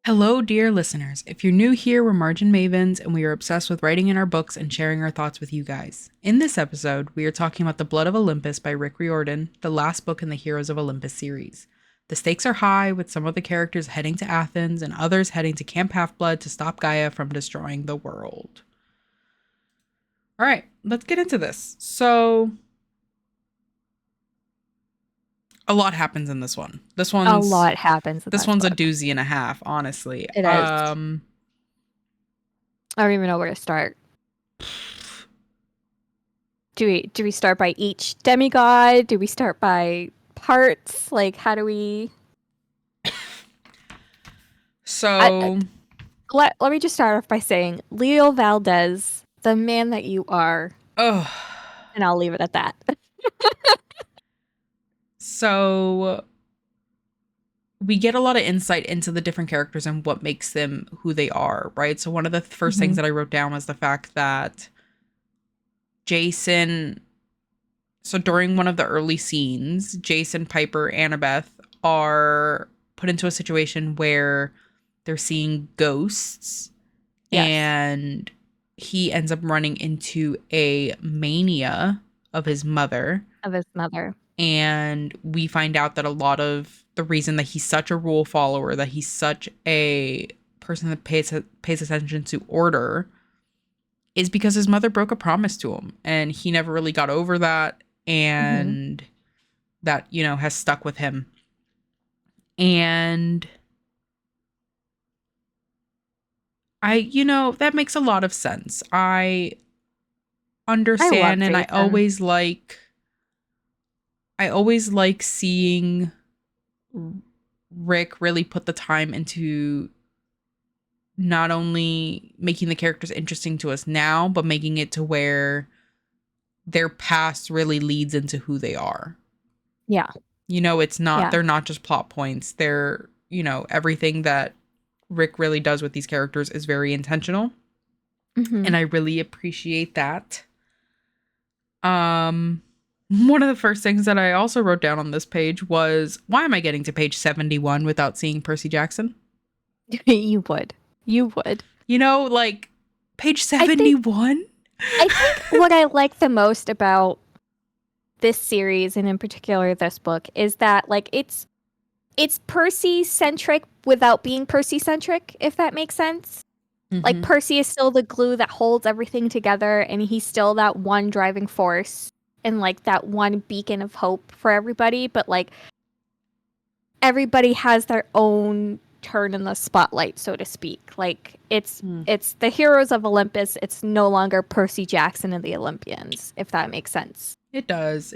Hello, dear listeners. If you're new here, we're Margin Mavens, and we are obsessed with writing in our books and sharing our thoughts with you guys. In this episode, we are talking about The Blood of Olympus by Rick Riordan, the last book in the Heroes of Olympus series. The stakes are high, with some of the characters heading to Athens and others heading to Camp Half-Blood to stop Gaia from destroying the world. All right, let's get into this. So, a lot happens in this one. A lot happens in This this one's a book. doozy and a half, honestly. It is. I don't even know where to start. Do we start by each demigod? Do we start by parts? Like, how do we? So let me just start off by saying, Leo Valdez, the man that you are. Oh. And I'll leave it at that. So we get a lot of insight into the different characters and what makes them who they are, right? So one of the first things that I wrote down was the fact that Jason, so during one of the early scenes, Jason, Piper, Annabeth are put into a situation where they're seeing ghosts. Yes. And he ends up running into a mania of his mother. And we find out that a lot of the reason that he's such a rule follower, that he's such a person that pays attention to order, is because his mother broke a promise to him. And he never really got over that. And that, you know, has stuck with him. And that makes a lot of sense. I understand, and I always like seeing Rick really put the time into not only making the characters interesting to us now, but making it to where their past really leads into who they are. Yeah. It's not, they're not just plot points. They're, everything that Rick really does with these characters is very intentional. And I really appreciate that. One of the first things that I also wrote down on this page was, why am I getting to page 71 without seeing Percy Jackson? You would. Page 71? I think what I like the most about this series, and in particular this book, is that it's Percy-centric without being Percy-centric, if that makes sense. Like, Percy is still the glue that holds everything together, and he's still that one driving force and that one beacon of hope for everybody, but everybody has their own turn in the spotlight, so to speak. It's the Heroes of Olympus. It's no longer Percy Jackson and the Olympians, if that makes sense. It does.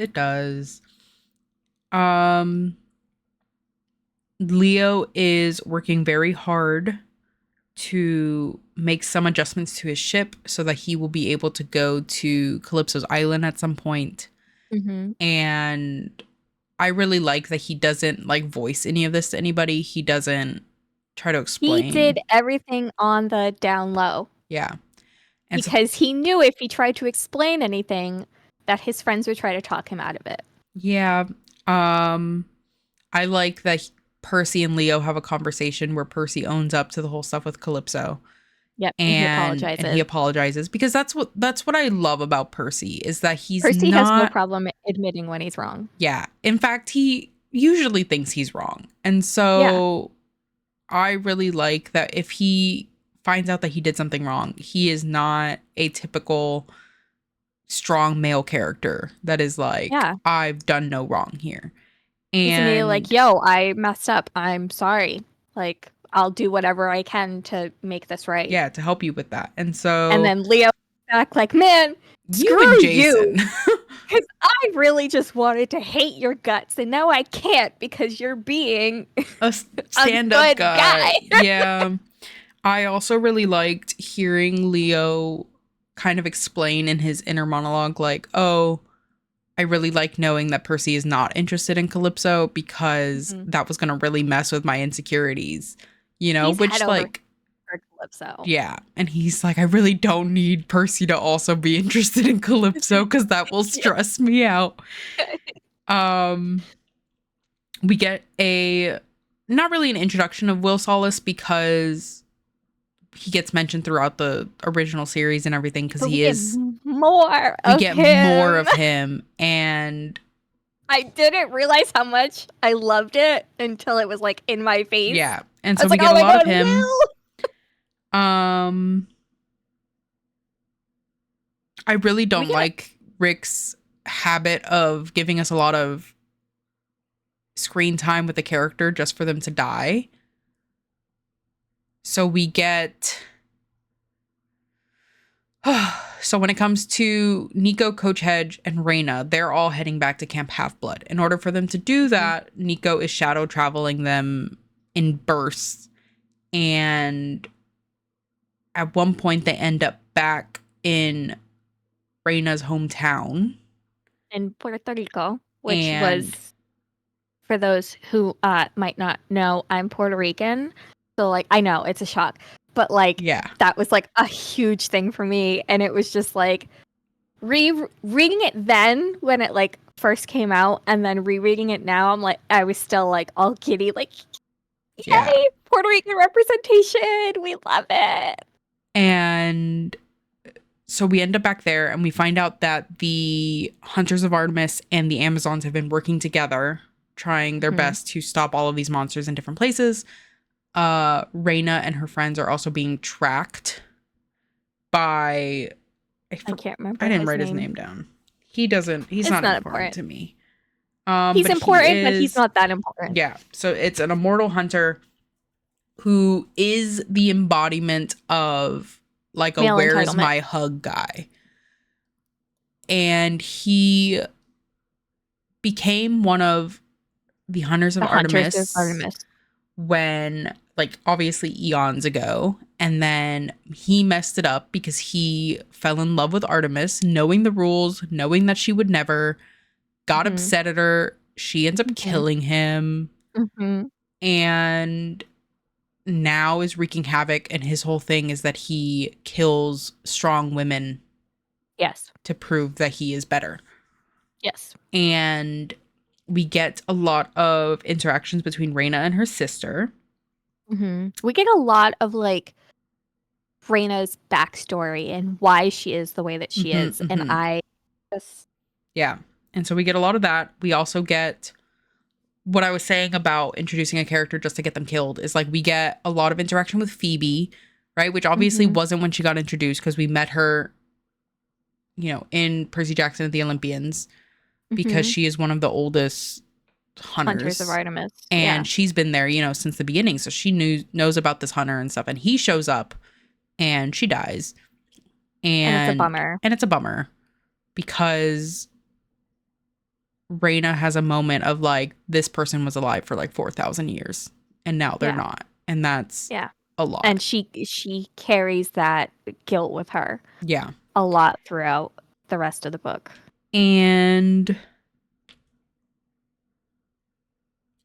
Leo is working very hard to make some adjustments to his ship so that he will be able to go to Calypso's island at some point. And I really like that he doesn't voice any of this to anybody. He doesn't try to explain. He did everything on the down low. Yeah. And because he knew if he tried to explain anything, that his friends would try to talk him out of it. Yeah. I like that Percy and Leo have a conversation where Percy owns up to the whole stuff with Calypso. Yep, and he apologizes because that's what I love about Percy, is that Percy has no problem admitting when he's wrong. Yeah. In fact, he usually thinks he's wrong. And so I really like that if he finds out that he did something wrong, he is not a typical strong male character that is I've done no wrong here. And he's yo, I messed up. I'm sorry. I'll do whatever I can to make this right. Yeah, to help you with that. And then Leo back man, screw you. Because I really just wanted to hate your guts, and now I can't because you're being a stand-up guy. Yeah. I also really liked hearing Leo kind of explain in his inner monologue, I really like knowing that Percy is not interested in Calypso because that was going to really mess with my insecurities, He's which for Calypso. Yeah. And he's I really don't need Percy to also be interested in Calypso because that will stress me out. We get a not really an introduction of Will Solace because he gets mentioned throughout the original series and everything because But we get more we of get him. more of him, and I didn't realize how much I loved it until it was like in my face. yeah, and I so was we like, get oh a my lot God, of him. Will! I really don't like Rick's habit of giving us a lot of screen time with the character just for them to die. So we get so when it comes to Nico, Coach Hedge, and Reyna, they're all heading back to Camp Half-Blood. In order for them to do that, Nico is shadow traveling them in bursts. And at one point, they end up back in Reyna's hometown. In Puerto Rico, which was, for those who might not know, I'm Puerto Rican. So, like, I know it's a shock. But, like, that was, like, a huge thing for me. And it was just, like, reading it then when it, like, first came out and then rereading it now, I'm like, I was still, like, all giddy, like, yay, Puerto Rican representation. We love it. And so we end up back there and we find out that the Hunters of Artemis and the Amazons have been working together, trying their best to stop all of these monsters in different places. Reyna and her friends are also being tracked by... I can't remember. I didn't write his name down. He's not important to me. He's important, but he's not that important. Yeah. So it's an immortal hunter who is the embodiment of like a male where is entitlement. my hug guy. And he became one of the Hunters of Artemis when, like, obviously eons ago. And then he messed it up because he fell in love with Artemis, knowing the rules, knowing that she would never, got upset at her. She ends up killing him. And now is wreaking havoc. And his whole thing is that he kills strong women. Yes. To prove that he is better. Yes. And we get a lot of interactions between Reyna and her sister. We get a lot of, like, Reyna's backstory and why she is the way that she is. And I just... Yeah. And so we get a lot of that. We also get what I was saying about introducing a character just to get them killed is, like, we get a lot of interaction with Phoebe, right? Which obviously wasn't when she got introduced because we met her, you know, in Percy Jackson at the Olympians because she is one of the oldest hunters of Artemis. And she's been there, you know, since the beginning. So she knows about this hunter and stuff. And he shows up and she dies. And it's a bummer. And it's a bummer because Reyna has a moment of, like, this person was alive for like 4,000 years and now they're not. And that's a lot. And she carries that guilt with her. Yeah. A lot throughout the rest of the book. And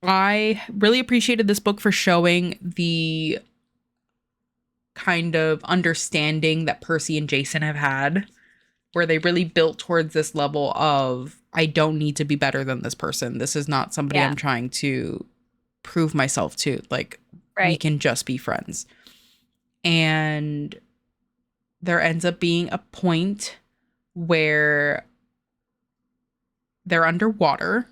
I really appreciated this book for showing the kind of understanding that Percy and Jason have had, where they really built towards this level of, I don't need to be better than this person. This is not somebody I'm trying to prove myself to. Like, we can just be friends. And there ends up being a point where they're underwater,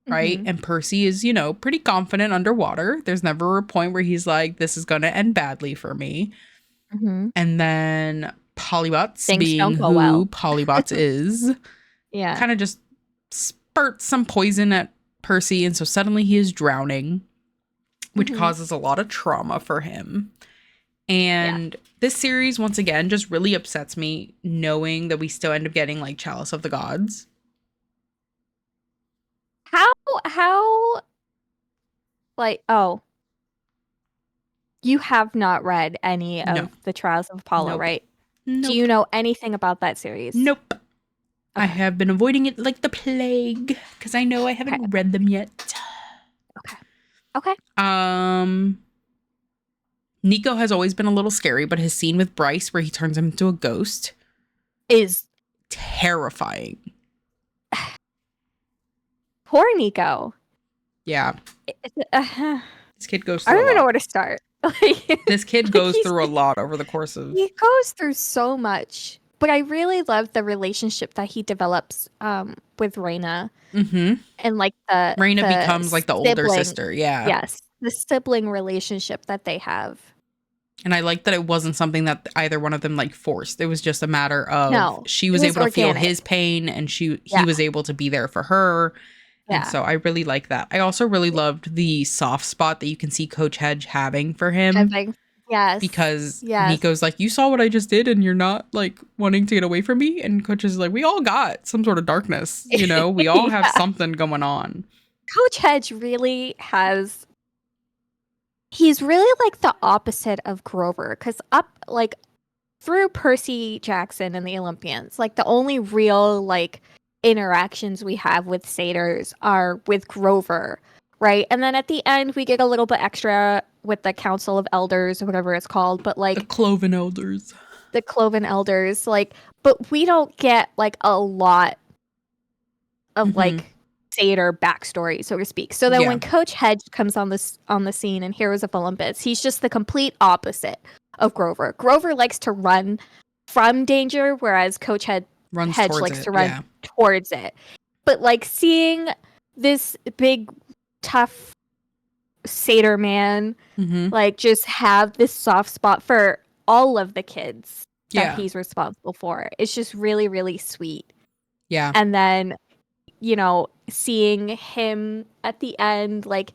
right? And Percy is, you know, pretty confident underwater. There's never a point where he's like, this is going to end badly for me. And then Polybots, being who Polybots is, kind of just spurts some poison at Percy. And so suddenly he is drowning, which causes a lot of trauma for him. And this series, once again, just really upsets me knowing that we still end up getting, like, Chalice of the Gods. How, like, you have not read any of the Trials of Apollo, right? Do you know anything about that series? Nope. Okay. I have been avoiding it like the plague because I know I haven't read them yet. Okay. Nico has always been a little scary, but his scene with Bryce where he turns him into a ghost is terrifying. Poor Nico. Yeah. I This kid goes don't through a even know lot. where to start. Like, This kid like goes through a lot over the course of. he goes through so much. But I really love the relationship that he develops with Reina Mm-hmm. and like the Raina the becomes like the older sibling, sister. Yeah. yes, the sibling relationship that they have. And I like that it wasn't something that either one of them like forced. It was just a matter of No, she it was was able to feel organic. his pain and he Yeah, was able to be there for her. And yeah. so I really like that. I also really loved the soft spot that you can see Coach Hedge having for I him think yes, because yes. Nico's like, you saw what I just did and you're not like wanting to get away from me. And Coach is like, we all got some sort of darkness, you know, we all have Yeah. something going on. Coach Hedge really has. He's really like the opposite of Grover because up like through Percy Jackson and the Olympians, like the only real like interactions we have with satyrs are with Grover, right? And then at the end we get a little bit extra with the Council of Elders or whatever it's called, but The like Cloven Elders. the Cloven Elders, like, but we don't get like a lot of Mm-hmm. like satyr backstory, so to speak. So then Yeah. when Coach Hedge comes on the scene in Heroes of Olympus, he's just the complete opposite of Grover. Grover likes to run from danger, whereas Runs Hedge towards likes it. to run Yeah. towards it. But like seeing this big, tough satyr man Mm-hmm. like just have this soft spot for all of the kids that Yeah. he's responsible for, it's just really, really sweet. Yeah. And then seeing him at the end, like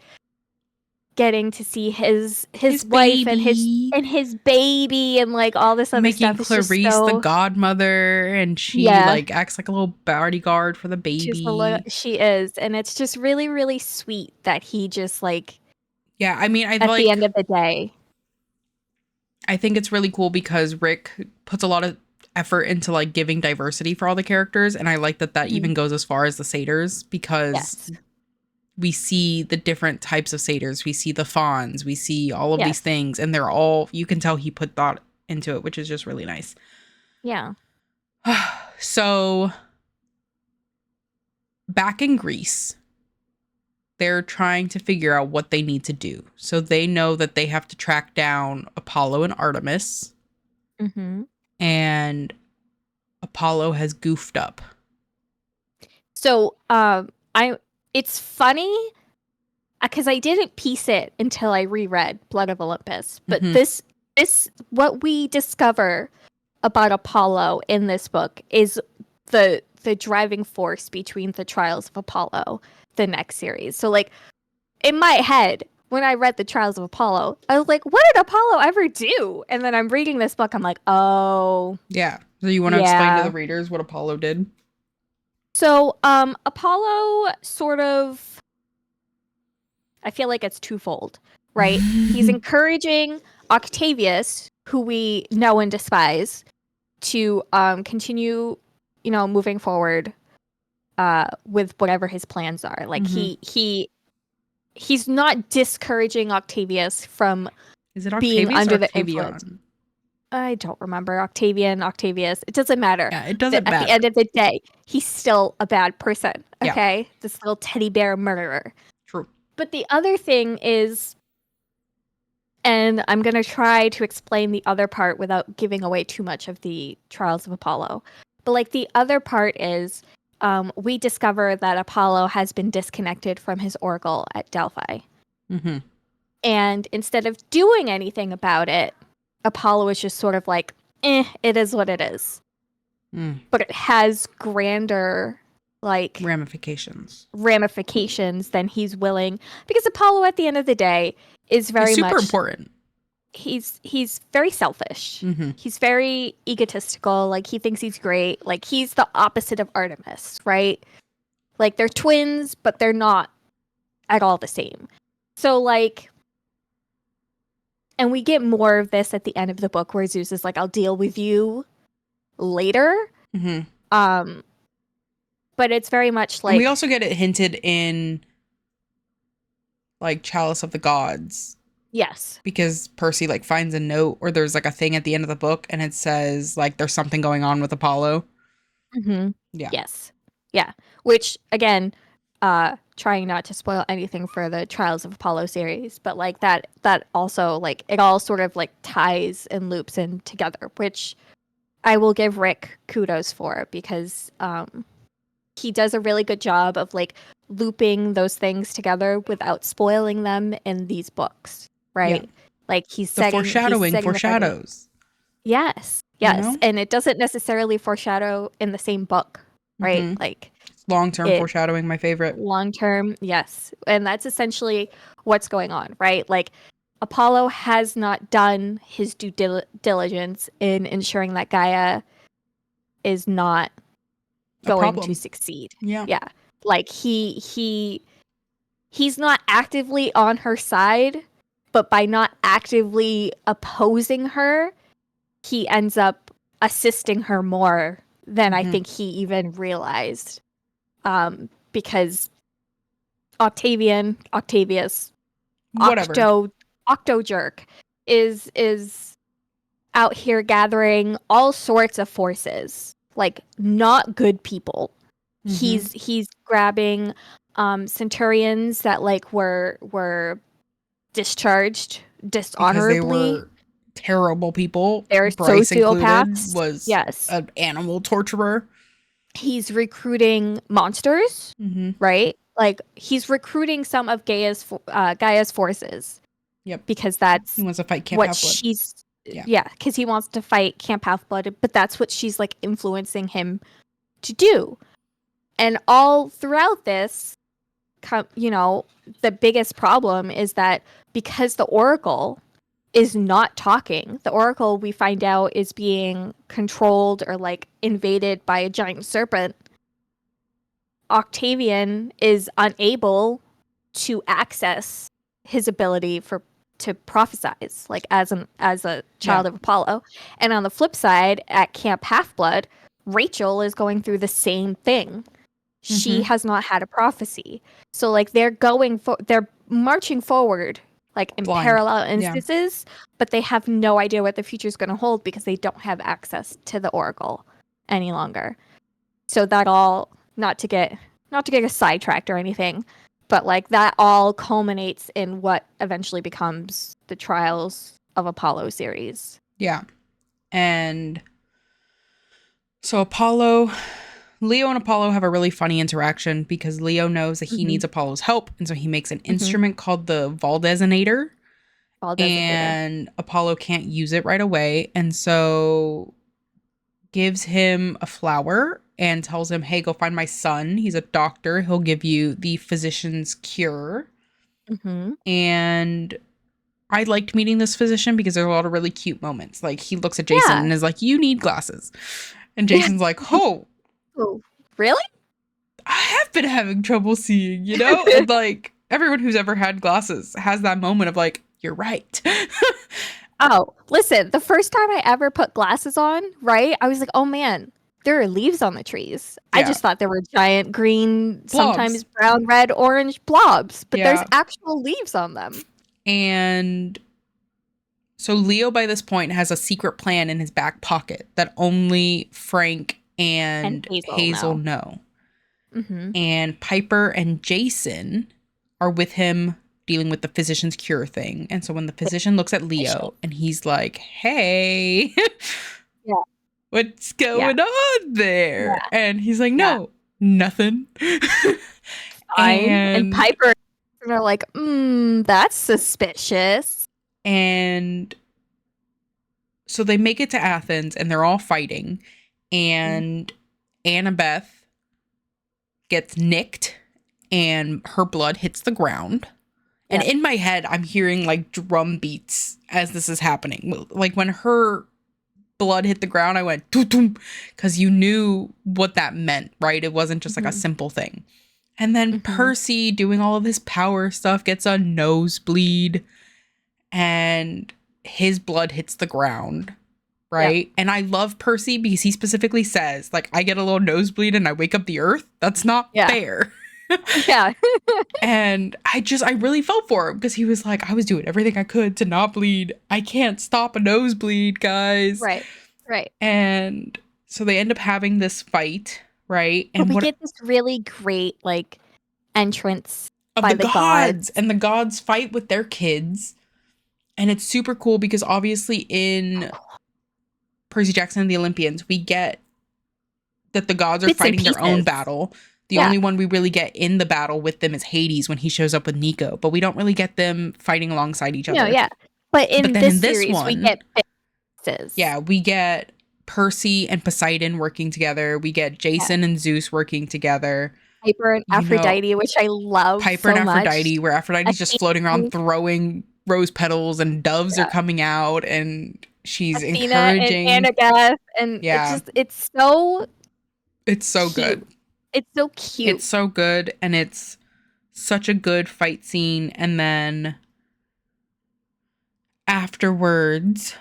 getting to see his wife baby. and his baby and like all this other Making stuff. It's just Clarice the so godmother and she yeah, like acts like a little bodyguard for the baby. she is, and it's just really, really sweet that he just like Yeah, I mean, at the end of the day. I think it's really cool because Rick puts a lot of effort into like giving diversity for all the characters, and I like that even goes as far as the satyrs because Yes. we see the different types of satyrs. We see the fawns, we see all of Yes. these things, and they're all, you can tell he put thought into it, which is just really nice. Yeah. So back in Greece, they're trying to figure out what they need to do. So they know that they have to track down Apollo and Artemis. Mm-hmm. And Apollo has goofed up. So it's funny because I didn't piece it until I reread Blood of Olympus. But this what we discover about Apollo in this book is the driving force between the Trials of Apollo, the next series. So like in my head, when I read the Trials of Apollo, I was like, what did Apollo ever do? And then I'm reading this book, I'm like, oh. Yeah. So you want to explain to the readers what Apollo did? So Apollo sort of, I feel like it's twofold, right? He's encouraging Octavius, who we know and despise, to continue, moving forward with whatever his plans are. Like he's not discouraging Octavius from Is it being Octavius under or the influence. Octavian? I don't remember. Octavius. It doesn't matter. Yeah, it doesn't matter. At the end of the day, he's still a bad person. Okay? Yeah. This little teddy bear murderer. True. But the other thing is, and I'm going to try to explain the other part without giving away too much of the Trials of Apollo. But like the other part is, we discover that Apollo has been disconnected from his oracle at Delphi. Mm-hmm. And instead of doing anything about it, Apollo is just sort of like, it is what it is. Mm. But it has grander, like, ramifications than he's willing. Because Apollo, at the end of the day, is very super much important. He's very selfish. Mm-hmm. He's very egotistical. Like, he thinks he's great. Like, he's the opposite of Artemis, right? Like, they're twins, but they're not at all the same. So, like, and we get more of this at the end of the book where Zeus is like, I'll deal with you later. Mm-hmm. But it's very much like... And we also get it hinted in, like, Chalice of the Gods. Yes. Because Percy, like, finds a note or there's, like, a thing at the end of the book and it says, like, there's something going on with Apollo. Mm-hmm. Yeah. Yes. Yeah. Which, again, trying not to spoil anything for the Trials of Apollo series, but like that also, like, it all sort of like ties and loops in together, which I will give Rick kudos for, because he does a really good job of like looping those things together without spoiling them in these books, right? Yeah. Like he's The setting the precedent. foreshadows. Yes, You yes, know? and it doesn't necessarily foreshadow in the same book, right? Mm-hmm. Like Long-term it foreshadowing, my favorite. long term, yes, and that's essentially what's going on, right? Like Apollo has not done his due diligence in ensuring that Gaia is not A going to problem. succeed. Yeah. Yeah, like he's not actively on her side, but by not actively opposing her, he ends up assisting her more than I Mm-hmm. think he even realized. Because Octavius, Whatever. Octo Jerk is out here gathering all sorts of forces, like not good people. Mm-hmm. He's grabbing centurions that like were discharged Because they dishonorably. were terrible people. They're Bryce included sociopaths. was Yes. an animal torturer. He's recruiting monsters, Mm-hmm. right? Like he's recruiting some of Gaia's forces, Yep. because He that's wants to fight Camp what Half-Blood. she's Yeah. because he wants to fight Camp Half-Blood, but that's what she's like influencing him to do. And all throughout this, the biggest problem is that because the Oracle is not talking, the Oracle, we find out, is being controlled or like invaded by a giant serpent. Octavian is unable to access his ability to prophesize, like as a child of Apollo. And on the flip side, at Camp Half-Blood, Rachel is going through the same thing. She has not had a prophecy. So like they're marching forward like in Blind. parallel instances, but they have no idea what the future is going to hold because they don't have access to the Oracle any longer. So that all, not to get us sidetracked or anything, but like that all culminates in what eventually becomes the Trials of Apollo series. Yeah. And so Leo and Apollo have a really funny interaction because Leo knows that he needs Apollo's help. And so he makes an instrument called the Valdesignator. And Apollo can't use it right away. And so gives him a flower and tells him, hey, go find my son. He's a doctor. He'll give you the physician's cure. And I liked meeting this physician because there's a lot of really cute moments. Like he looks at Jason and is like, you need glasses. And Jason's like, oh, really? I have been having trouble seeing, And like everyone who's ever had glasses has that moment of like, you're right. Oh, listen, the first time I ever put glasses on, right? I was like, oh man, there are leaves on the trees. Yeah. I just thought there were giant green, blobs. Sometimes brown, red, orange blobs, but there's actual leaves on them. And so Leo by this point has a secret plan in his back pocket that only Frank and Hazel know. And Piper and Jason are with him dealing with the physician's cure thing. And so when the physician looks at Leo and he's like, hey, what's going on there? Yeah. And he's like, no, nothing. And Piper are like, that's suspicious. And so they make it to Athens and they're all fighting. And Annabeth gets nicked and her blood hits the ground. And in my head, I'm hearing like drum beats as this is happening. Like when her blood hit the ground, I went doo-doo, because you knew what that meant, right? It wasn't just like a simple thing. And then Percy, doing all of his power stuff, gets a nosebleed and his blood hits the ground, right? Yep. And I love Percy because he specifically says, like, I get a little nosebleed and I wake up the earth. That's not fair. Yeah. And I really felt for him because he was like, I was doing everything I could to not bleed. I can't stop a nosebleed, guys. Right. And so they end up having this fight, right? And we get this really great, like, entrance of by the the gods. gods. And the gods fight with their kids. And it's super cool because obviously in Percy Jackson and the Olympians, we get that the gods are Bits and fighting their own pieces. battle. The Yeah. only one we really get in the battle with them is Hades when he shows up with Nico, but we don't really get them fighting alongside each other. No, yeah. But in then this in this series, one, we get pieces. yeah, we get Percy and Poseidon working together. We get Jason and Zeus working together. Piper and Aphrodite, which I love Piper so and much. Aphrodite, where Aphrodite's just floating around throwing rose petals and doves are coming out and she's Athena encouraging. And Annabeth, and it's so cute. Good. It's so cute. It's so good, and it's such a good fight scene. And then afterwards,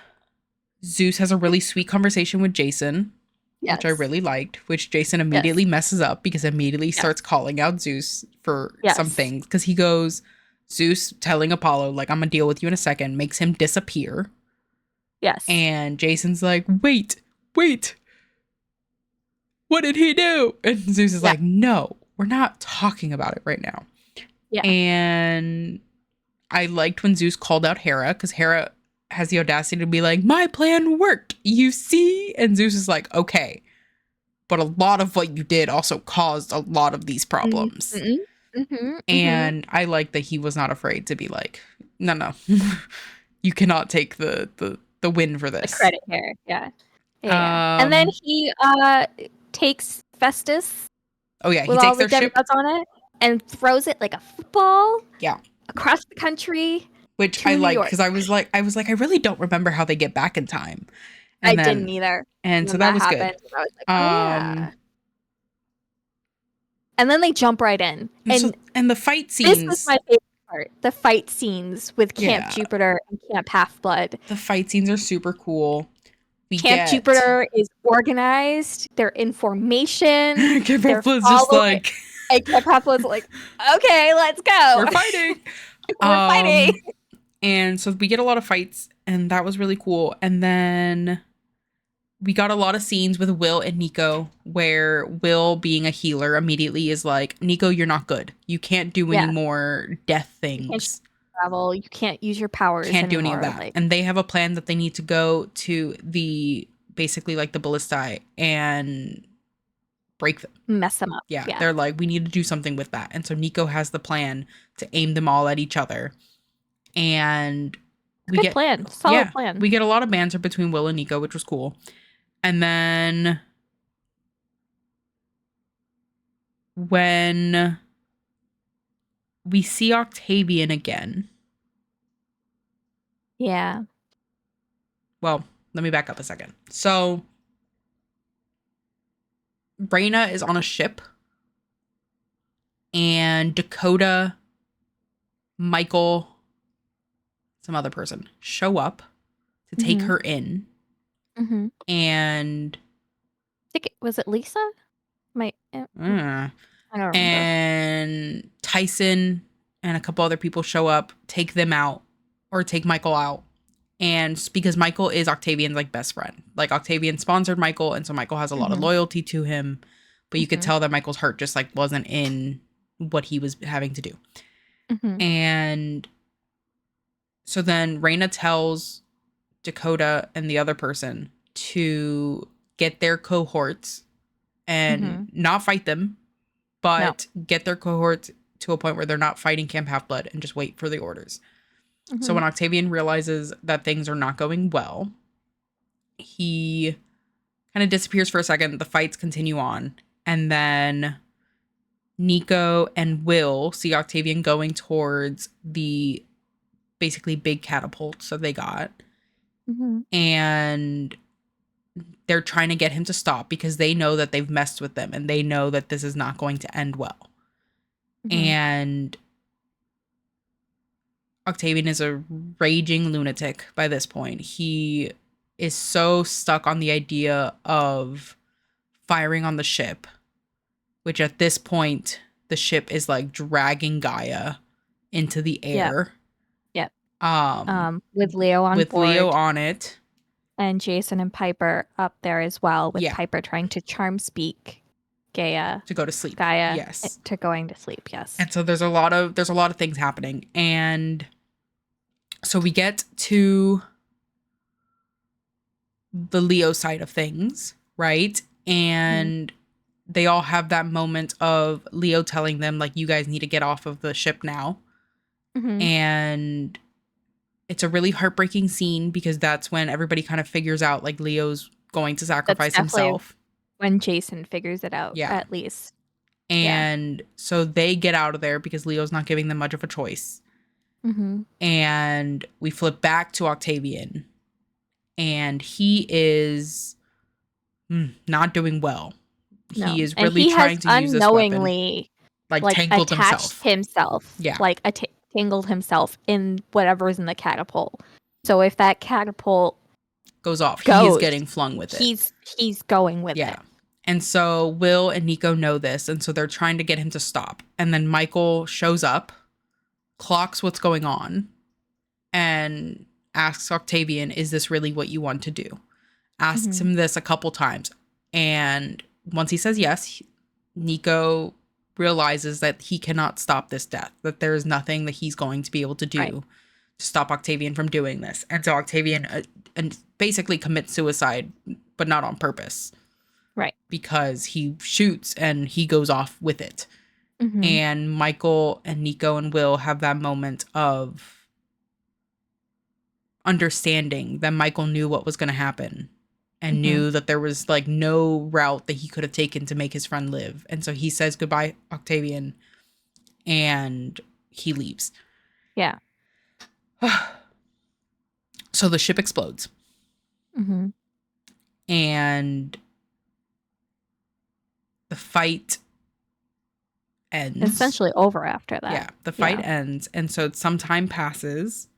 Zeus has a really sweet conversation with Jason, which I really liked, which Jason immediately messes up because immediately starts calling out Zeus for some things. Because he goes, Zeus telling Apollo, like, I'm going to deal with you in a second, makes him disappear. Yes. And Jason's like, wait. What did he do? And Zeus is like, no, we're not talking about it right now. Yeah. And I liked when Zeus called out Hera, because Hera has the audacity to be like, my plan worked, you see? And Zeus is like, okay, but a lot of what you did also caused a lot of these problems. And I like that he was not afraid to be like, no, you cannot take the win for this. The credit here, yeah. And then he takes Festus. Oh yeah, he with takes all the their ship demigods on it and throws it like a football. Yeah. Across the country. Which I like because I was like, I really don't remember how they get back in time. And I didn't either. And so that was good. I was like, oh, yeah. And then they jump right in. And the fight scenes. This was my favorite part. The fight scenes with Camp Jupiter and Camp Half-Blood. The fight scenes are super cool. Camp Jupiter is organized. They're in formation. Camp Half-Blood's just like... And Camp Half-Blood's like, okay, let's go. We're fighting. We're fighting. And so we get a lot of fights, and that was really cool. And then we got a lot of scenes with Will and Nico, where Will, being a healer, immediately is like, Nico, you're not good. You can't do any more death things. You can't travel. You can't use your powers Can't do anymore. any of that. And they have a plan that they need to go to basically like the ballistae and break them. Mess them up. Yeah. They're like, we need to do something with that. And so Nico has the plan to aim them all at each other. And we get solid plan. We get a lot of banter between Will and Nico, which was cool. And then when we see Octavian again. Yeah. Well, let me back up a second. So Raina is on a ship, and Dakota, Michael, some other person show up to take her in. And I think was it Lisa? I don't remember. And Tyson and a couple other people show up, take them out, or take Michael out. And because Michael is Octavian's like best friend, like Octavian sponsored Michael, and so Michael has a lot of loyalty to him. But you could tell that Michael's heart just like wasn't in what he was having to do. And so then Raina tells Dakota and the other person to get their cohorts and not fight them, but get their cohorts to a point where they're not fighting Camp Half-Blood and just wait for the orders. So when Octavian realizes that things are not going well, he kind of disappears for a second. The fights continue on. And then Nico and Will see Octavian going towards the basically big catapults that they got. And they're trying to get him to stop because they know that they've messed with them and they know that this is not going to end well. And Octavian is a raging lunatic by this point. He is so stuck on the idea of firing on the ship, which at this point, the ship is like dragging Gaia into the air. Yep. With Leo on board. With Leo on it. And Jason and Piper up there as well, with Piper trying to charm speak Gaia to go to sleep. Gaia Yes. to going to sleep. Yes. And so there's a lot of things happening. And so we get to the Leo side of things, right? And they all have that moment of Leo telling them, like, you guys need to get off of the ship now. And it's a really heartbreaking scene because that's when everybody kind of figures out, like, Leo's going to sacrifice himself. When Jason figures it out, at least. And so they get out of there because Leo's not giving them much of a choice. And we flip back to Octavian. And he is not doing well. No. He is really trying to use this weapon. Unknowingly, like tangled himself. Yeah. Like tangled himself in whatever's in the catapult. So if that catapult goes off, he is getting flung with it. He's going with it. And so Will and Nico know this, and so they're trying to get him to stop. And then Michael shows up, clocks what's going on, and asks Octavian, is this really what you want to do? Asks him this a couple times. And once he says yes, Nico realizes that he cannot stop this death, that there is nothing that he's going to be able to do to stop Octavian from doing this. And so Octavian basically commits suicide, but not on purpose. Right. Because he shoots and he goes off with it. And Michael and Nico and Will have that moment of understanding that Michael knew what was going to happen and knew that there was like no route that he could have taken to make his friend live. And so he says goodbye, Octavian, and he leaves. Yeah. So the ship explodes. And the fight ends. It's essentially over after that. Yeah, the fight ends. And so some time passes.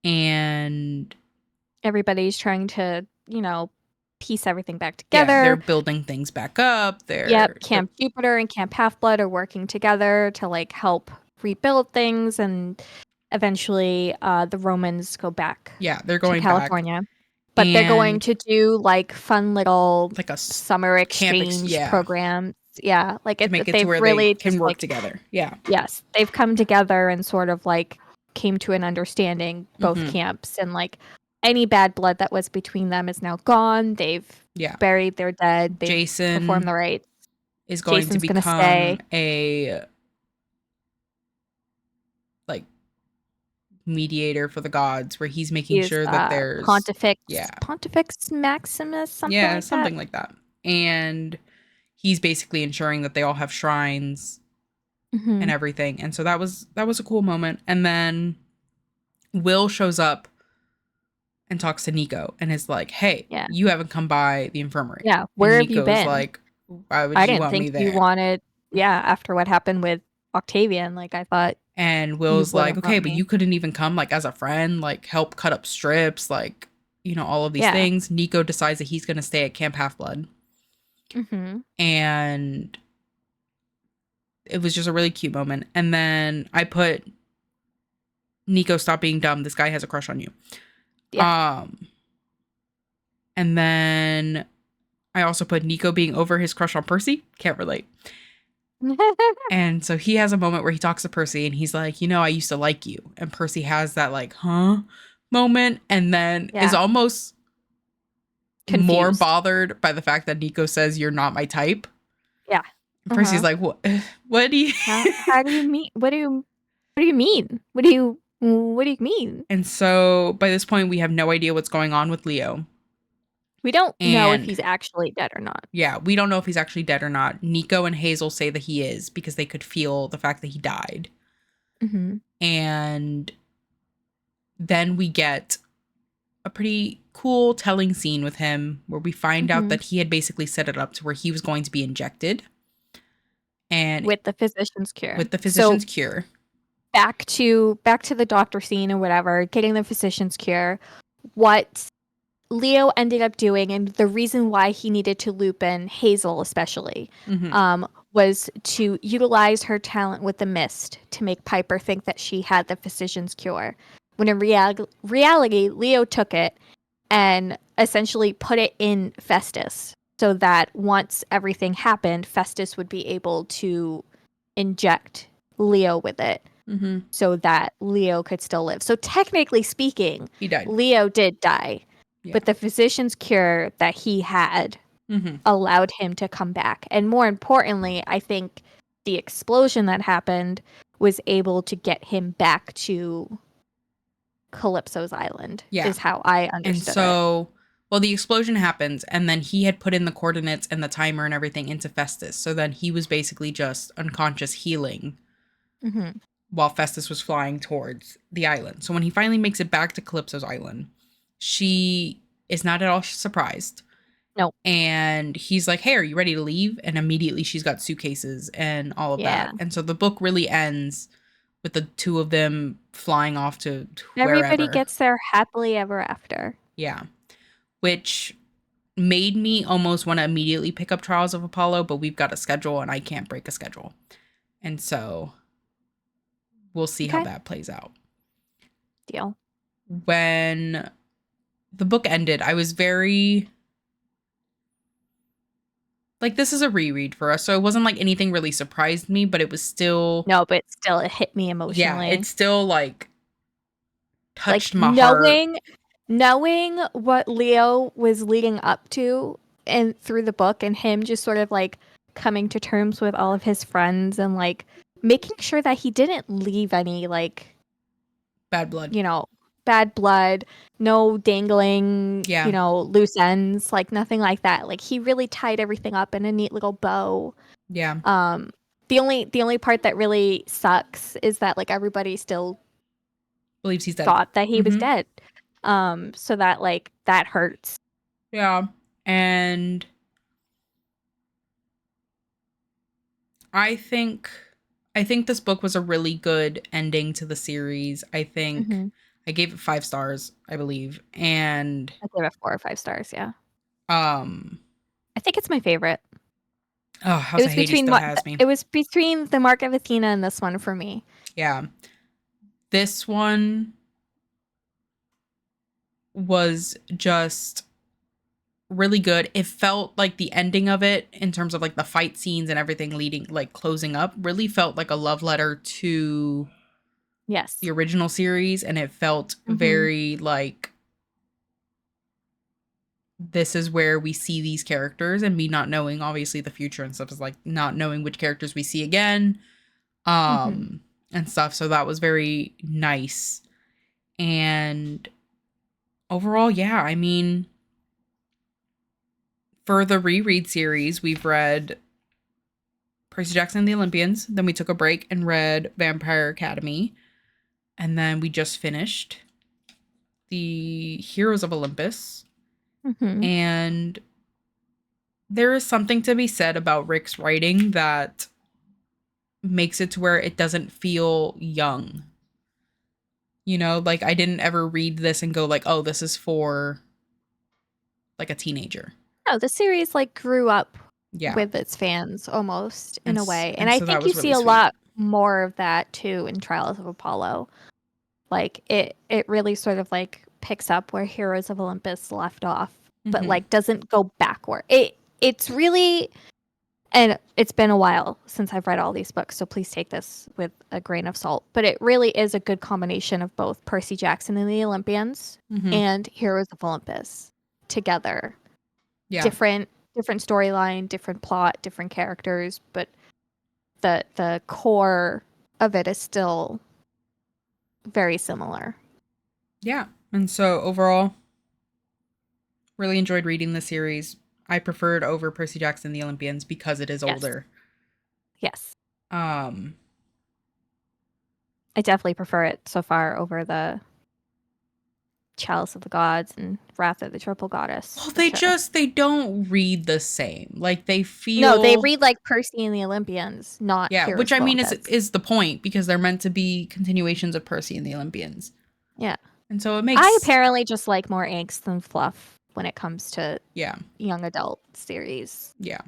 And everybody's trying to, piece everything back together. Yeah, they're building things back up. Camp Jupiter and Camp Half-Blood are working together to like help rebuild things, and eventually the Romans go back. Yeah, they're going to California. But they're going to do like fun little like a summer exchange programs. Yeah, like to make it to where they can work together. Yeah. Yes, they've come together and sort of like came to an understanding, both camps, and like any bad blood that was between them is now gone. They've buried their dead. They've Jason performed the rites. Is going Jason's to become a like mediator for the gods, where he's making sure that there's Pontifex Maximus, something like that. And he's basically ensuring that they all have shrines and everything. And so that was a cool moment. And then Will shows up and talks to Nico and is like, hey, you haven't come by the infirmary. Yeah, where have you been? Like, why would you want me there? I didn't think you wanted, after what happened with Octavian, like I thought. And Will's like, okay, but you couldn't even come like as a friend, like help cut up strips, like, all of these things. Nico decides that he's going to stay at Camp Half-Blood. And it was just a really cute moment. And then I put, Nico, stop being dumb. This guy has a crush on you. Yeah. And then I also put Nico being over his crush on Percy. Can't relate. And so he has a moment where he talks to Percy and he's like, I used to like you. And Percy has that like, huh moment. And then is almost confused, more bothered by the fact that Nico says you're not my type. Yeah. Percy's like, what do you how do you mean? What do you mean? What do you mean? And so by this point we have no idea what's going on with Leo. We don't know if he's actually dead or not. Yeah, we don't know if he's actually dead or not. Nico and Hazel say that he is because they could feel the fact that he died. And then we get a pretty cool telling scene with him where we find out that he had basically set it up to where he was going to be injected. And with the physician's cure. Back to the doctor scene or whatever, getting the physician's cure. What Leo ended up doing, and the reason why he needed to loop in Hazel especially, was to utilize her talent with the mist to make Piper think that she had the physician's cure. When in reality, Leo took it and essentially put it in Festus. so that once everything happened, Festus would be able to inject Leo with it so that Leo could still live. So technically speaking, he died. Leo did die, Yeah. but the physician's cure that he had allowed him to come back. And more importantly, I think the explosion that happened was able to get him back to Calypso's island, is how I understood and so, well, the explosion happens, and then he had put in the coordinates and the timer and everything into Festus. So then he was basically just unconscious healing while Festus was flying towards the island. So when he finally makes it back to Calypso's island, she is not at all surprised. No. And he's like, hey, are you ready to leave? And immediately she's got suitcases and all of that. And so the book really ends with the two of them flying off to wherever. Everybody gets there happily ever after. Yeah. Which made me almost want to immediately pick up Trials of Apollo, but we've got a schedule and I can't break a schedule. And so we'll see how that plays out. Deal. When the book ended, I was very... like, this is a reread for us, so it wasn't like anything really surprised me, but it was still... No, but still, it hit me emotionally. Yeah, it still, like, touched my heart. Knowing what Leo was leading up to and through the book, and him just sort of, like, coming to terms with all of his friends and, like, making sure that he didn't leave any, like... bad blood. You know, bad blood, no dangling, you know, loose ends, like nothing like that. Like he really tied everything up in a neat little bow. Yeah. The only part that really sucks is that like everybody still believes he's dead. Thought that he was dead. So that like that hurts. Yeah. And I think this book was a really good ending to the series. I think I gave it 5 stars, I believe. And I gave it 4 or 5 stars, yeah. I think it's my favorite. Oh, House of Hades still has me. It was between the Mark of Athena and this one for me. Yeah. This one was just really good. It felt like the ending of it, in terms of like the fight scenes and everything leading, like closing up, really felt like a love letter to the original series. And it felt very like, this is where we see these characters, and me not knowing obviously the future and stuff is like not knowing which characters we see again and stuff. So that was very nice. And overall, yeah, I mean, for the reread series, we've read Percy Jackson and the Olympians. Then we took a break and read Vampire Academy. And then we just finished the Heroes of Olympus. And there is something to be said about Rick's writing that makes it to where it doesn't feel young. You know, like I didn't ever read this and go like, oh, this is for like a teenager. No, the series like grew up with its fans almost in a way. And I so think you see a lot more of that too in Trials of Apollo. Like it really sort of like picks up where Heroes of Olympus left off, but like doesn't go backward. It's really, and it's been a while since I've read all these books, so please take this with a grain of salt. But it really is a good combination of both Percy Jackson and the Olympians and Heroes of Olympus together. Yeah. Different storyline, different plot, different characters, but the core of it is still very similar. Yeah. And so overall, really enjoyed reading the series. I preferred over Percy Jackson and the Olympians because it is older. Yes. I definitely prefer it so far over the Chalice of the Gods and Wrath of the Triple Goddess. Well, they don't read the same. Like they feel... No, they read like Percy and the Olympians, not Heroes which I mean Olympus. is the point, because they're meant to be continuations of Percy and the Olympians. Yeah. And so it makes... I apparently just like more angst than fluff when it comes to young adult series. Yeah.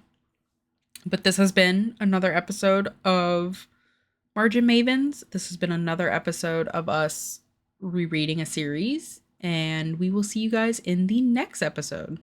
But this has been another episode of Margin Mavens. This has been another episode of us rereading a series. And we will see you guys in the next episode.